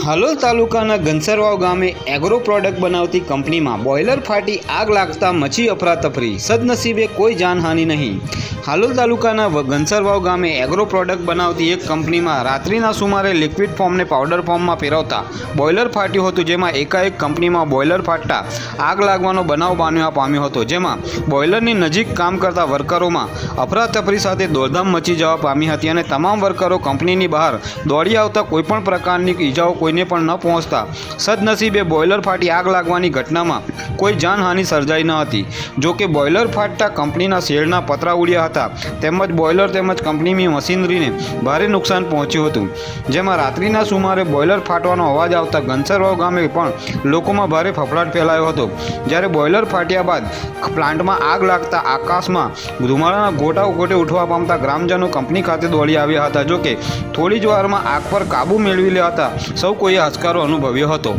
હાલોલ તાલુકાના ઘનસરવાવ ગામે agro product બનાવતી કંપનીમાં બોઇલર ફાટી આગ લાગતા મચી અફરાતફરી, સદનસીબે કોઈ જાનહાનિ નહીં। હાલોલ તાલુકાના ઘનસરવાવ ગામે એગ્રો પ્રોડક્ટ બનાવતી એક કંપનીમાં રાત્રિના સુમારે લિક્વિડ ફોર્મને પાવડર ફોર્મમાં ફેરવતા બોઇલર ફાટ્યું હતું, જેમાં એકાએક કંપનીમાં બોઇલર ફાટતા આગ લાગવાનો બનાવ બનવા પામ્યો હતો, જેમાં બોઇલરની નજીક કામ કરતા વર્કરોમાં અફરાતફરી સાથે દોડધામ મચી જવા પામી હતી અને તમામ વર્કરો કંપનીની બહાર દોડી આવતા કોઈપણ પ્રકારની ઈજાઓ કોઈને પણ ન પહોંચતા સદનસીબે બોઇલર ફાટી આગ લાગવાની ઘટનામાં કોઈ જાનહાનિ સર્જાઈ ન હતી। જો કે બોઇલર ફાટતા કંપનીના શેડના પતરા ઉડ્યા હતા તેમજ બોઇલર તેમજ કંપનીની મશીનરીને ભારે નુકસાન પહોંચ્યું હતું, જેમાં રાત્રિના સુમારે બોઇલર ફાટવાનો અવાજ આવતા ઘનસરવાવ ગામે પણ લોકોમાં ભારે ફફડાટ ફેલાયો હતો। જ્યારે બોઇલર ફાટ્યા બાદ પ્લાન્ટમાં આગ લાગતા આકાશમાં ધુમાડાના ગોટાઓ ગોટે ઉઠવા પામતા ગ્રામજનો કંપની ખાતે દોડી આવ્યા હતા। જો કે થોડી જ વારમાં આગ પર કાબૂ મેળવી લેતા સૌ કોઈએ હાશકારો અનુભવ્યો હતો।